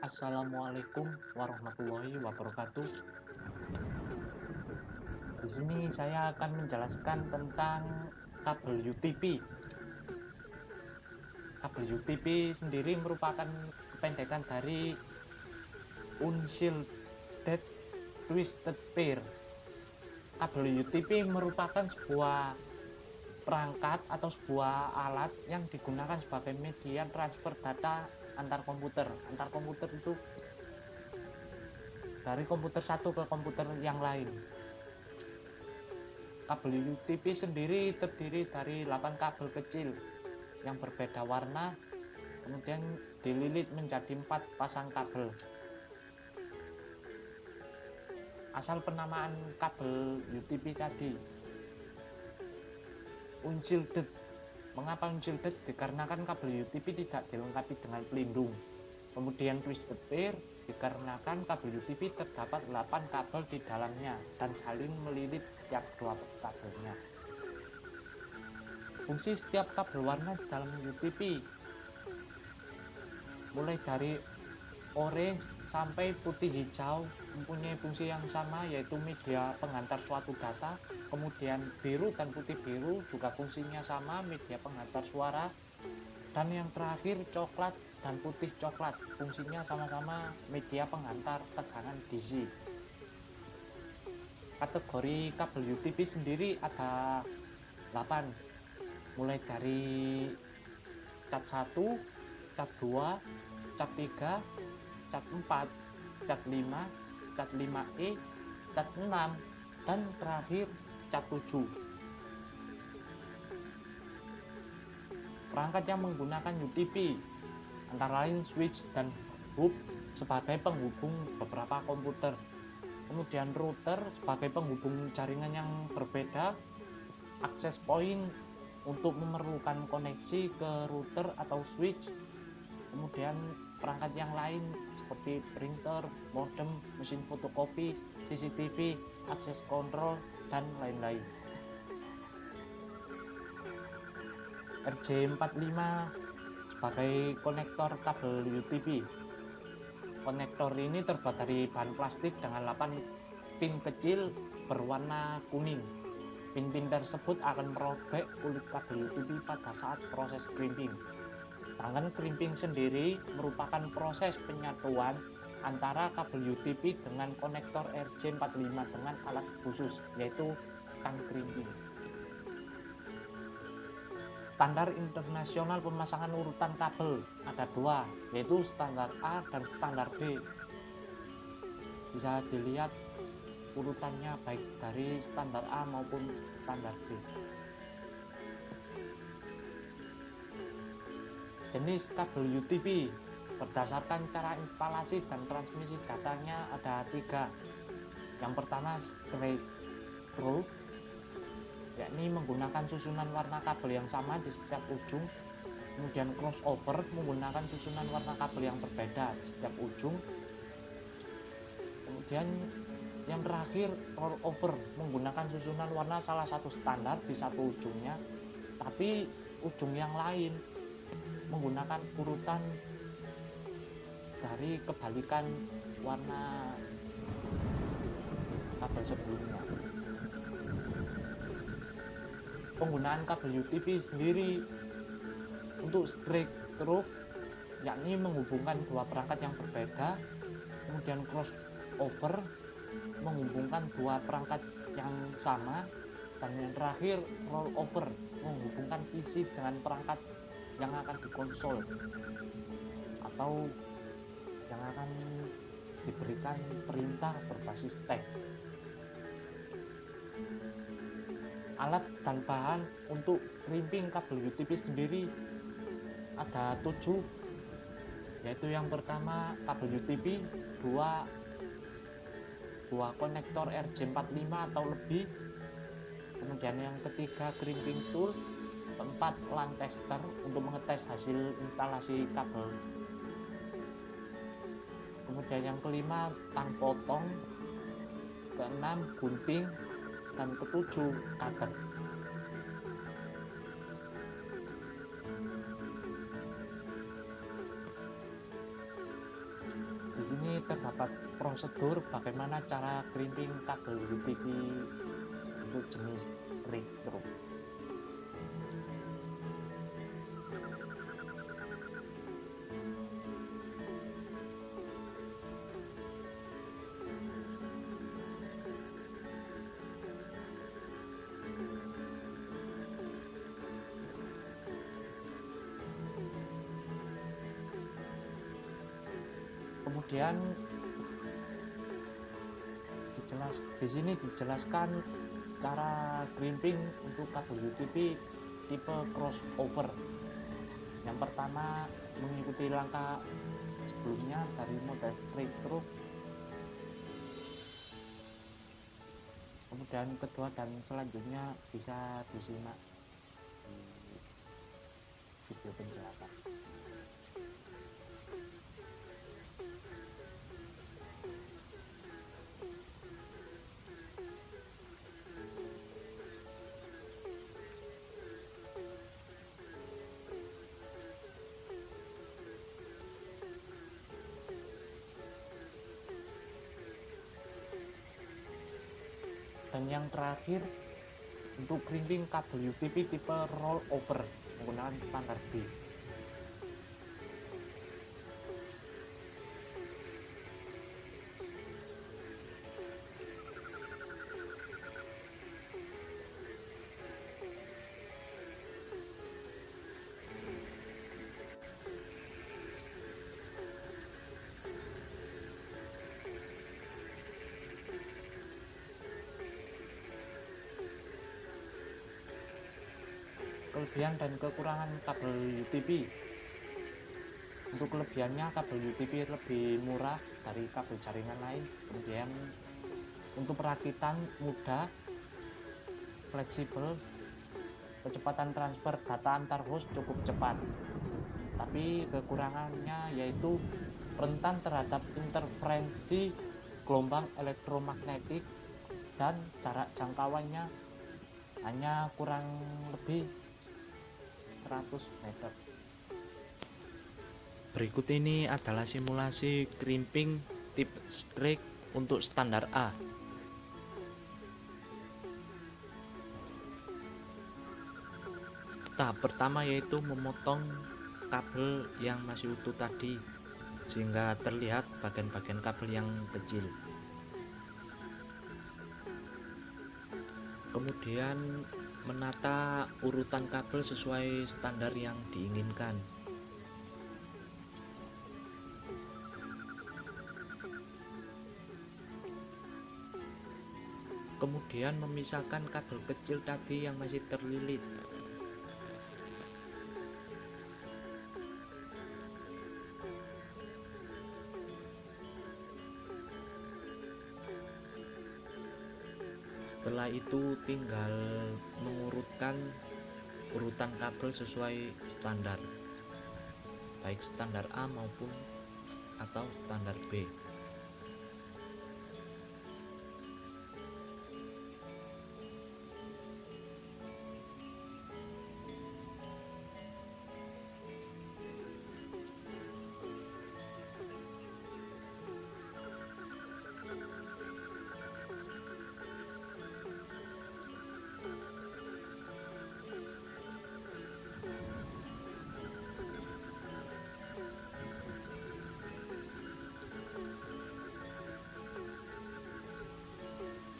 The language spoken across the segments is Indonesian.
Assalamualaikum warahmatullahi wabarakatuh. Di sini saya akan menjelaskan tentang kabel UTP. Kabel UTP sendiri merupakan kependekan dari Unshielded Twisted Pair. Kabel UTP merupakan sebuah perangkat atau sebuah alat yang digunakan sebagai media transfer data antar komputer. Antar komputer itu dari komputer satu ke komputer yang lain. Kabel UTP sendiri terdiri dari 8 kabel kecil yang berbeda warna, kemudian dililit menjadi 4 pasang kabel. Asal penamaan kabel UTP tadi, unshielded. Mengapa unshielded? Dikarenakan kabel UTP tidak dilengkapi dengan pelindung. Kemudian twisted pair, dikarenakan kabel UTP terdapat 8 kabel di dalamnya dan saling melilit setiap dua kabelnya. Fungsi setiap kabel warna di dalam UTP mulai dari orange sampai putih hijau mempunyai fungsi yang sama, yaitu media pengantar suatu data. Kemudian biru dan putih biru juga fungsinya sama, media pengantar suara. Dan yang terakhir coklat dan putih coklat fungsinya sama-sama media pengantar tegangan DC. Kategori kabel UTP sendiri ada 8, mulai dari cat 1, cat 2, cat 3, cat 4, cat 5, cat 5E, cat 6, dan terakhir cat 7. Perangkat yang menggunakan UTP antara lain switch dan hub sebagai penghubung beberapa komputer. Kemudian router sebagai penghubung jaringan yang berbeda, access point untuk memerlukan koneksi ke router atau switch. Kemudian perangkat yang lain seperti printer, modem, mesin fotokopi, CCTV, access control, dan lain-lain. RJ45 sebagai konektor kabel UTP. Konektor ini terbuat dari bahan plastik dengan 8 pin kecil berwarna kuning. Pin-pin tersebut akan merobek kulit kabel UTP pada saat proses crimping. Sedangkan crimping sendiri merupakan proses penyatuan antara kabel UTP dengan konektor RJ45 dengan alat khusus, yaitu tang crimping. Standar internasional pemasangan urutan kabel ada 2, yaitu standar A dan standar B. Bisa dilihat urutannya baik dari standar A maupun standar B. Jenis kabel UTP berdasarkan cara instalasi dan transmisi datanya ada 3. Yang pertama straight through, yakni menggunakan susunan warna kabel yang sama di setiap ujung. Kemudian crossover, menggunakan susunan warna kabel yang berbeda di setiap ujung. Kemudian yang terakhir rollover, menggunakan susunan warna salah satu standar di satu ujungnya, tapi ujung yang lain menggunakan urutan dari kebalikan warna kabel sebelumnya. Penggunaan kabel UTP sendiri untuk straight through, yakni menghubungkan dua perangkat yang berbeda. Kemudian crossover, menghubungkan dua perangkat yang sama. Dan yang terakhir rollover, menghubungkan PC dengan perangkat yang akan dikonsol atau yang akan diberikan perintah berbasis teks. Alat dan bahan untuk crimping kabel UTP sendiri ada 7, yaitu yang pertama kabel UTP, 2 konektor RJ45 atau lebih, kemudian yang ketiga crimping tool, 4 LAN tester untuk mengetes hasil instalasi kabel, kemudian yang kelima tang potong, keenam gunting, dan ketujuh cutter. ini terdapat prosedur bagaimana cara crimping kabel UPV untuk jenis retro. Kemudian di sini dijelaskan cara crimping untuk kabel UPV tipe crossover. Yang pertama, mengikuti langkah sebelumnya dari model straight through. Kemudian kedua dan selanjutnya bisa disimak di video penjelasan. Dan yang terakhir, untuk crimping kabel UPV tipe rollover menggunakan standar B. Kelebihan dan kekurangan kabel UPV. Untuk kelebihannya, kabel UPV lebih murah dari kabel jaringan lain. Kemudian untuk perakitan mudah, fleksibel, kecepatan transfer data antar host cukup cepat. Tapi kekurangannya yaitu rentan terhadap interferensi gelombang elektromagnetik dan jarak jangkauannya hanya kurang lebih 100 meter. Berikut ini adalah simulasi crimping tip straight untuk standar A. Tahap pertama yaitu memotong kabel yang masih utuh tadi sehingga terlihat bagian-bagian kabel yang kecil. Kemudian menata urutan kabel sesuai standar yang diinginkan. Kemudian memisahkan kabel kecil tadi yang masih terlilit. Setelah itu tinggal mengurutkan urutan kabel sesuai standar, baik standar A maupun atau standar B.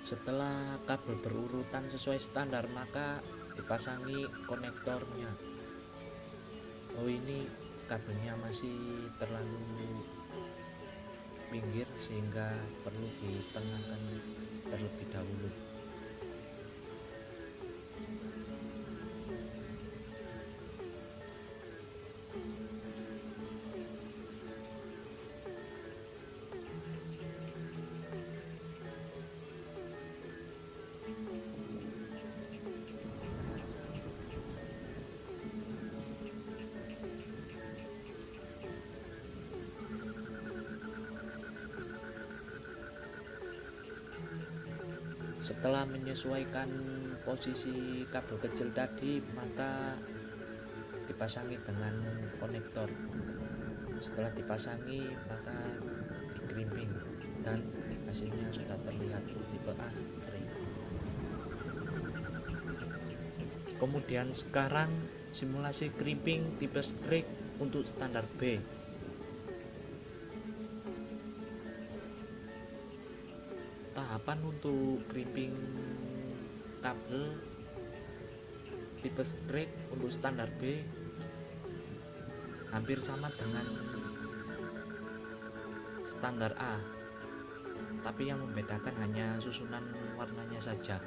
Setelah kabel berurutan sesuai standar, maka dipasangi konektornya. Oh, ini kabelnya masih terlalu pinggir sehingga perlu ditengahkan terlebih dahulu. Setelah menyesuaikan posisi kabel kecil tadi, maka dipasangi dengan konektor. Setelah dipasangi, maka crimping dan hasilnya sudah terlihat tipe A straight. Kemudian sekarang simulasi crimping tipe straight untuk standar B. Tahapan untuk crimping kabel tipe straight untuk standar B hampir sama dengan standar A, tapi yang membedakan hanya susunan warnanya saja.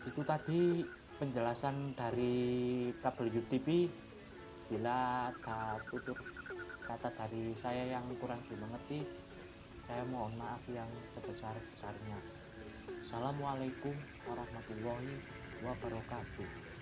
Itu tadi penjelasan dari kabel UTP. Bila ada tutur kata dari saya yang kurang dimengerti, saya mohon maaf yang sebesar-besarnya. Assalamualaikum warahmatullahi wabarakatuh.